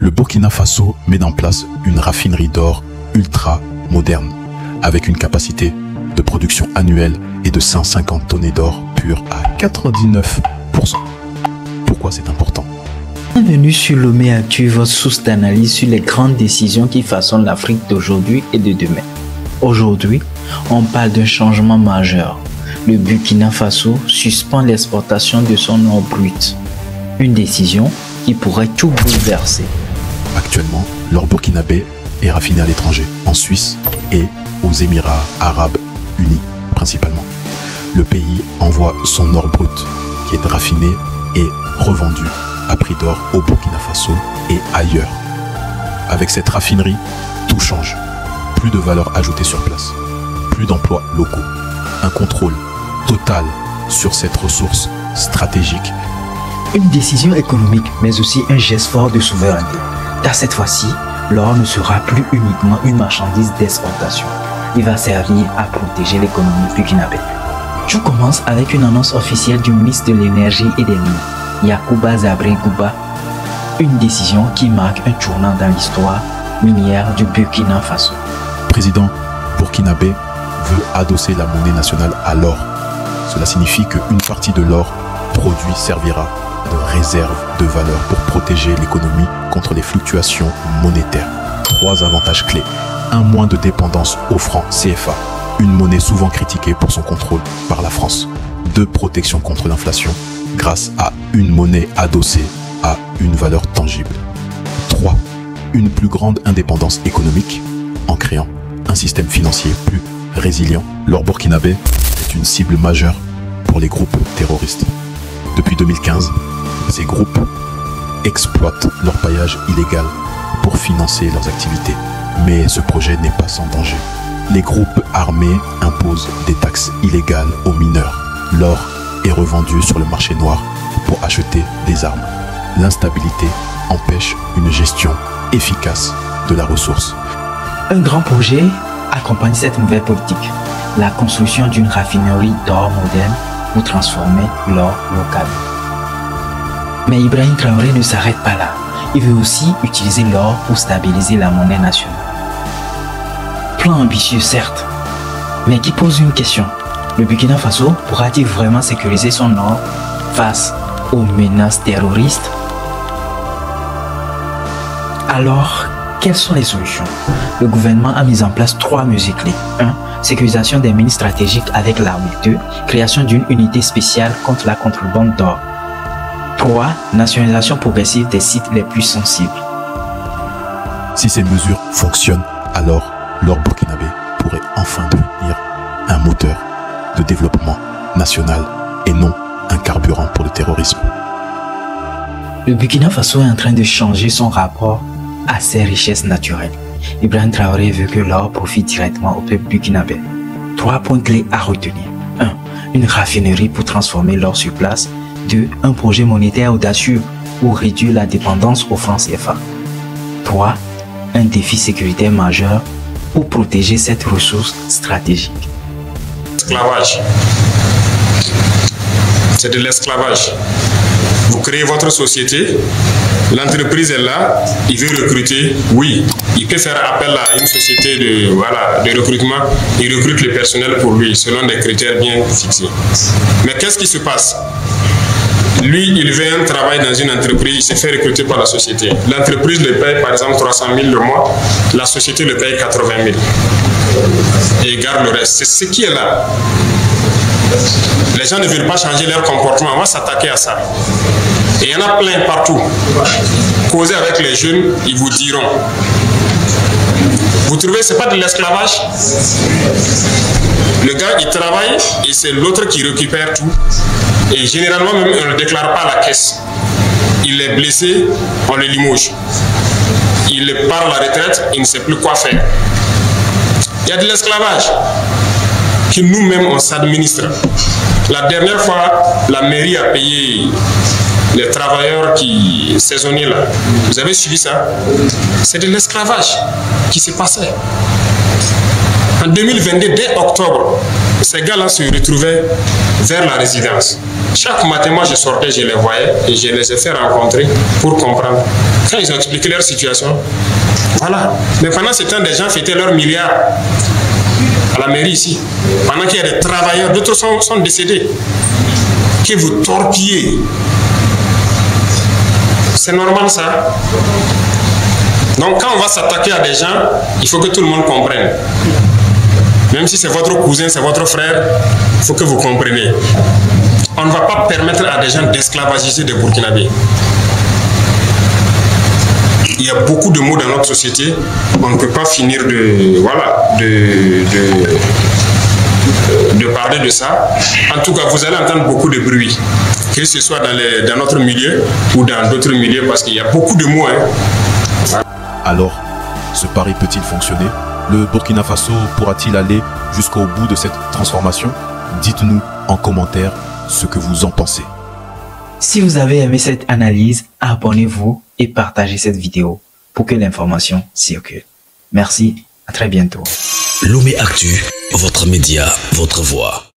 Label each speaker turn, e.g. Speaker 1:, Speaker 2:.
Speaker 1: Le Burkina Faso met en place une raffinerie d'or ultra moderne, avec une capacité de production annuelle et de 150 tonnes d'or pur à 99%. Pourquoi c'est important?
Speaker 2: Bienvenue sur Lomé Actu, votre source d'analyse sur les grandes décisions qui façonnent l'Afrique d'aujourd'hui et de demain. Aujourd'hui, on parle d'un changement majeur. Le Burkina Faso suspend l'exportation de son or brut. Une décision qui pourrait tout bouleverser.
Speaker 1: Actuellement, l'or burkinabé est raffiné à l'étranger, en Suisse et aux Émirats Arabes Unis principalement. Le pays envoie son or brut qui est raffiné et revendu à prix d'or au Burkina Faso et ailleurs. Avec cette raffinerie, tout change. Plus de valeur ajoutée sur place, plus d'emplois locaux, un contrôle total sur cette ressource stratégique.
Speaker 2: Une décision économique, mais aussi un geste fort de souveraineté. Car cette fois-ci, l'or ne sera plus uniquement une marchandise d'exportation. Il va servir à protéger l'économie burkinabé. Je commence avec une annonce officielle du ministre de l'Énergie et des Mines, Yacouba Zabré Gouba. Une décision qui marque un tournant dans l'histoire minière du Burkina Faso.
Speaker 1: Le président burkinabé veut adosser la monnaie nationale à l'or. Cela signifie qu'une partie de l'or produit servira de réserve de valeur pour protéger l'économie contre les fluctuations monétaires. 3 avantages clés. 1 moins de dépendance au franc CFA, une monnaie souvent critiquée pour son contrôle par la France. 2 protection contre l'inflation grâce à une monnaie adossée à une valeur tangible. 3 une plus grande indépendance économique en créant un système financier plus résilient. L'or burkinabé est une cible majeure pour les groupes terroristes. Depuis 2015, ces groupes exploitent leur paillage illégal pour financer leurs activités. Mais ce projet n'est pas sans danger. Les groupes armés imposent des taxes illégales aux mineurs. L'or est revendu sur le marché noir pour acheter des armes. L'instabilité empêche une gestion efficace de la ressource.
Speaker 2: Un grand projet accompagne cette nouvelle politique. La construction d'une raffinerie d'or moderne pour transformer l'or local. Mais Ibrahim Traoré ne s'arrête pas là. Il veut aussi utiliser l'or pour stabiliser la monnaie nationale. Plan ambitieux certes, mais qui pose une question. Le Burkina Faso pourra-t-il vraiment sécuriser son or face aux menaces terroristes? Alors, quelles sont les solutions? Le gouvernement a mis en place 3 mesures clés. 1. Sécurisation des mines stratégiques avec l'arme. 2. Création d'une unité spéciale contre la contrebande d'or. 3. Nationalisation progressive des sites les plus sensibles.
Speaker 1: Si ces mesures fonctionnent, alors l'or burkinabé pourrait enfin devenir un moteur de développement national et non un carburant pour le terrorisme.
Speaker 2: Le Burkina Faso est en train de changer son rapport à ses richesses naturelles. Ibrahim Traoré veut que l'or profite directement au peuple burkinabé. 3 points clés à retenir. 1. Une raffinerie pour transformer l'or sur place. 2. Un projet monétaire audacieux pour réduire la dépendance au franc CFA. 3. Un défi sécuritaire majeur pour protéger cette ressource stratégique.
Speaker 3: L'esclavage. C'est de l'esclavage. Vous créez votre société, l'entreprise est là, il veut recruter, oui, il peut faire appel à une société de recrutement, il recrute le personnel pour lui selon des critères bien fixés. Mais qu'est-ce qui se passe? Lui, il veut un travail dans une entreprise, il se fait recruter par la société. L'entreprise le paye par exemple 300 000 le mois, la société le paye 80 000. Et il garde le reste. C'est ce qui est là. Les gens ne veulent pas changer leur comportement, on va s'attaquer à ça. Et il y en a plein partout. Causez avec les jeunes, ils vous diront. Vous trouvez, c'est pas de l'esclavage? Le gars, il travaille et c'est l'autre qui récupère tout. Et généralement, même, on ne le déclare pas à la caisse. Il est blessé, on le limoge. Il part à la retraite, il ne sait plus quoi faire. Il y a de l'esclavage que nous-mêmes, on s'administre. La dernière fois, la mairie a payé les travailleurs qui saisonniers là. Vous avez suivi ça? C'est de l'esclavage qui se passait. En 2022, dès octobre, ces gars-là se retrouvaient vers la résidence. Chaque matin, moi, je sortais, je les voyais et je les ai fait rencontrer pour comprendre. Quand ils ont expliqué leur situation, voilà. Mais pendant ce temps, des gens fêtaient leurs milliards à la mairie ici. Pendant qu'il y a des travailleurs, d'autres sont décédés. Que vous torpillez. C'est normal ça. Donc quand on va s'attaquer à des gens, il faut que tout le monde comprenne. Même si c'est votre cousin, c'est votre frère, il faut que vous compreniez. On ne va pas permettre à des gens d'esclavagiser des Burkinabés. Il y a beaucoup de mots dans notre société, on ne peut pas finir de parler de ça. En tout cas, vous allez entendre beaucoup de bruit, que ce soit dans notre milieu ou dans d'autres milieux, parce qu'il y a beaucoup de mots.
Speaker 1: Alors, ce pari peut-il fonctionner? Le Burkina Faso pourra-t-il aller jusqu'au bout de cette transformation? Dites-nous en commentaire ce que vous en pensez.
Speaker 2: Si vous avez aimé cette analyse, abonnez-vous et partagez cette vidéo pour que l'information circule. Merci, à très bientôt.
Speaker 4: Lomé Actu, votre média, votre voix.